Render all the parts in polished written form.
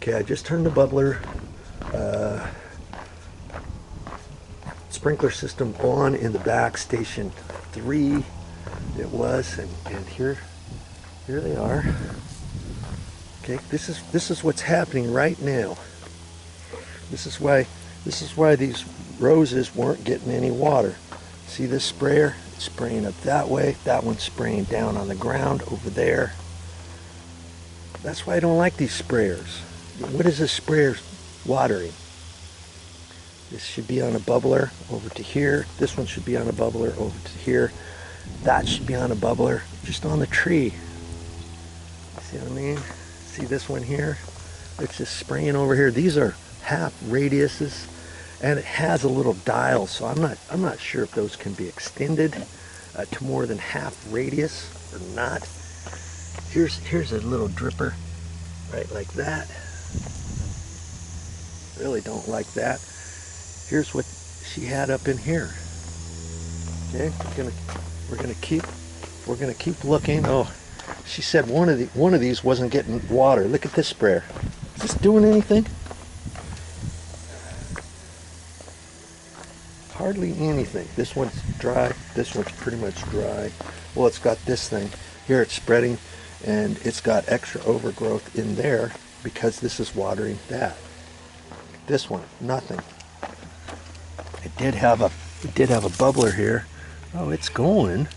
Okay, I just turned the bubbler sprinkler system on in the back, station 3 it was, and here they are. Okay, this is what's happening right now. This is why these roses weren't getting any water. See this sprayer? It's spraying up that way. That one's spraying down on the ground over there. That's why I don't like these sprayers. What is this sprayer watering? This should be on a bubbler over to here. This one should be on a bubbler over to here. That should be on a bubbler just on the tree. See what I mean? See this one here? It's just spraying over here. These are half radiuses, and it has a little dial, so I'm not sure if those can be extended to more than half radius or not. Here's a little dripper, right like that. Really don't like that. Here's what she had up in here. Okay, we're gonna keep looking. Oh, she said one of these wasn't getting water. Look at this sprayer. Is this doing anything? Hardly anything. This one's dry. This one's pretty much dry. Well, it's got this thing here. It's spreading, and it's got extra overgrowth in there because this is watering that. This one, nothing. It did have a bubbler here. Oh, it's going,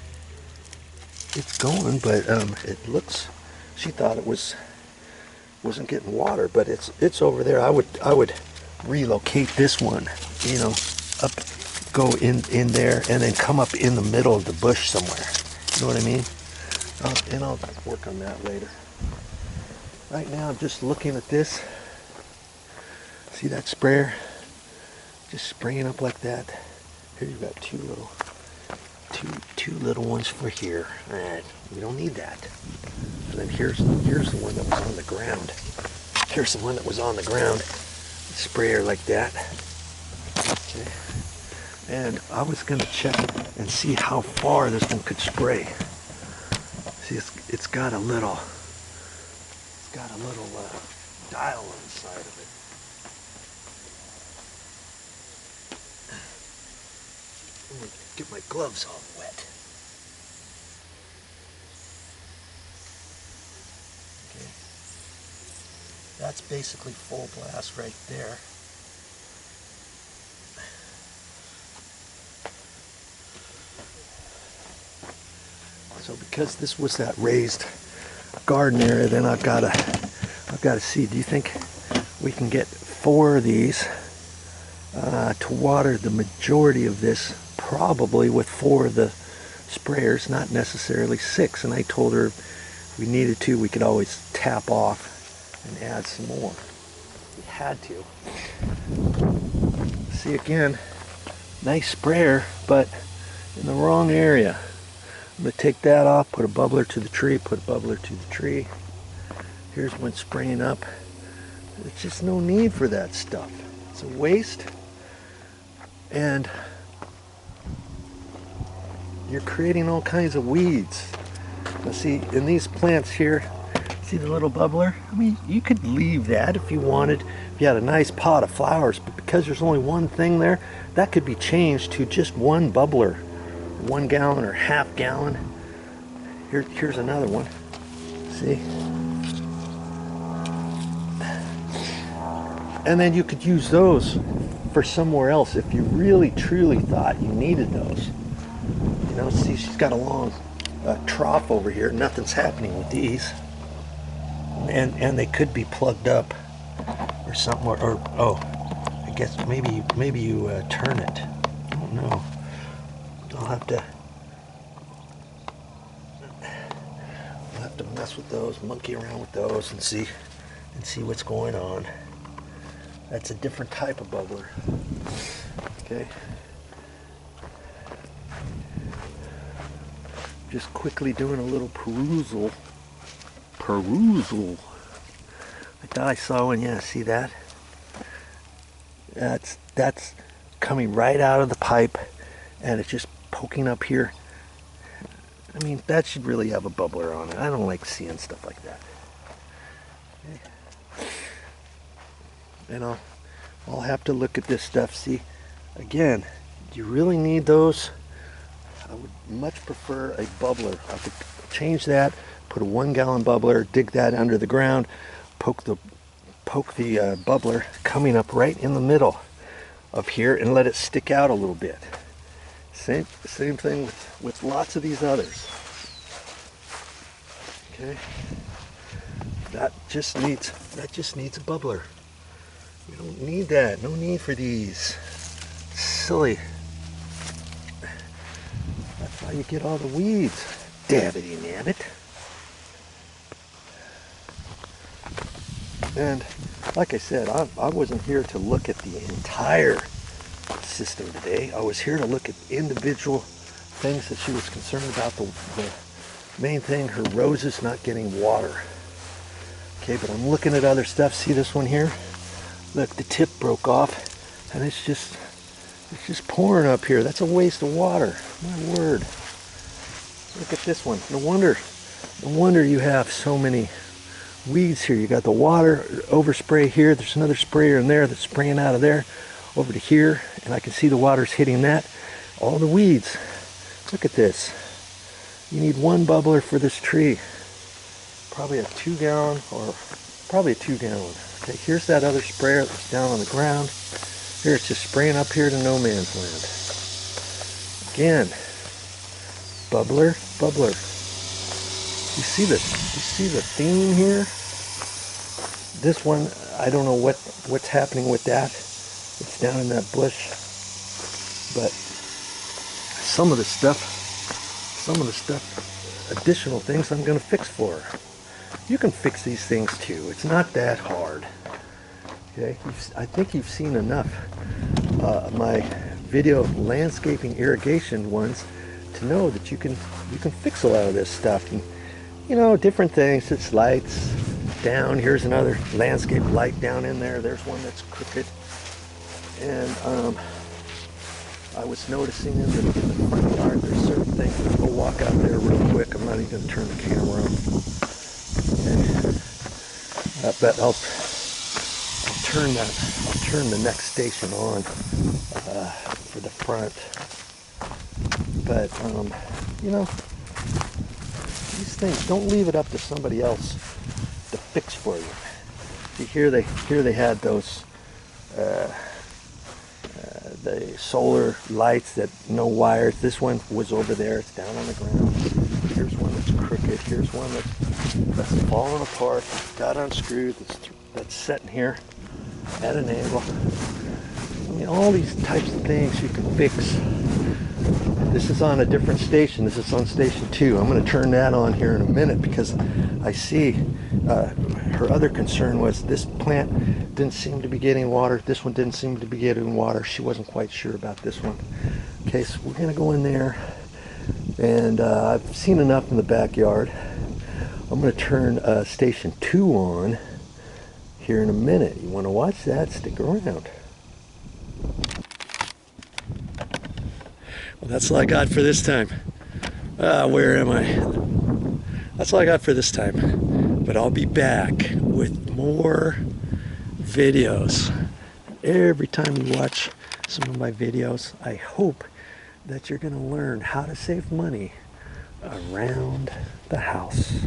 but it looks. She thought it wasn't getting water, but it's over there. I would relocate this one, you know, up, go in there, and then come up in the middle of the bush somewhere. You know what I mean? And I'll work on that later. Right now, I'm just looking at this. See that sprayer? Just spraying up like that. Here you've got two little ones for here. We don't need that. And then here's the one that was on the ground. Here's the one that was on the ground. Sprayer like that. Okay. And I was gonna check and see how far this one could spray. See, it's got a little dial on the side of it. Let me get my gloves all wet. Okay. That's basically full blast right there. So because this was that raised garden area, then I've got to see, do you think we can get 4 of these to water the majority of this? Probably with 4 of the sprayers, not necessarily 6. And I told her if we needed to, we could always tap off and add some more. We had to. See, again, nice sprayer, but in the wrong area. I'm going to take that off, put a bubbler to the tree, put a bubbler to the tree. Here's one spraying up. There's just no need for that stuff. It's a waste. And you're creating all kinds of weeds. Now see, in these plants here, see the little bubbler? I mean, you could leave that if you wanted, if you had a nice pot of flowers, but because there's only one thing there, that could be changed to just one bubbler. 1 gallon or half gallon. Here's another one. See? And then you could use those for somewhere else if you really truly thought you needed those. You know, see, she's got a long trough over here. Nothing's happening with these. And they could be plugged up or something, or oh, I guess maybe you turn it. I don't know. I'll have to mess with those, monkey around with those, and see what's going on. That's a different type of bubbler. Okay. Just quickly doing a little perusal. I thought I saw one. Yeah, see that? That's coming right out of the pipe, and it's just poking up here. I mean, that should really have a bubbler on it. I don't like seeing stuff like that. Okay. and I'll have to look at this stuff. See, again, do you really need those? I would much prefer a bubbler. I could change that, put a 1 gallon bubbler, dig that under the ground, poke the bubbler coming up right in the middle of here and let it stick out a little bit. Same thing with lots of these others. Okay, that just needs a bubbler. You don't need that. No need for these. Silly. That's how you get all the weeds. Dabbity nabbit. And like I said, I wasn't here to look at the entire system today. I was here to look at individual things that she was concerned about. The main thing, her roses not getting water. Okay, but I'm looking at other stuff. See this one here? Look, the tip broke off, and it's just pouring up here. That's a waste of water. My word. Look at this one. No wonder you have so many weeds here. You got the water overspray here. There's another sprayer in there that's spraying out of there over to here, and I can see the water's hitting that. All the weeds. Look at this. You need 1 bubbler for this tree. Probably a 2 gallon or probably a 2 gallon. Okay, here's that other sprayer that's down on the ground. Here it's just spraying up here to no man's land. Again, bubbler. You see the theme here? This one, I don't know what's happening with that. It's down in that bush. But some of the stuff, additional things I'm going to fix for her. You can fix these things too. It's not that hard. Okay, I think you've seen enough my video landscaping irrigation ones to know that you can fix a lot of this stuff. And, you know, different things. It's lights down. Here's another landscape light down in there. There's one that's crooked. And I was noticing in the front yard, there's certain things. I'll walk out there real quick. I'm not even going to turn the camera on. Okay. But I'll turn the next station on for the front. But you know, these things, don't leave it up to somebody else to fix for you. See, here they had those the solar lights that no wires. This one was over there. It's down on the ground. Here's one that's crooked. Here's one that's falling apart. Got unscrewed. That's sitting here at an angle. I mean, all these types of things you can fix. This is on a different station. This is on station 2. I'm going to turn that on here in a minute because I see her other concern was this plant didn't seem to be getting water. This one didn't seem to be getting water. She wasn't quite sure about this one. Okay, so we're going to go in there, and I've seen enough in the backyard. I'm going to turn station 2 on here in a minute. You want to watch that? Stick around. Well, that's all I got for this time. Where am I? That's all I got for this time. But I'll be back with more videos. Every time you watch some of my videos, I hope that you're going to learn how to save money around the house.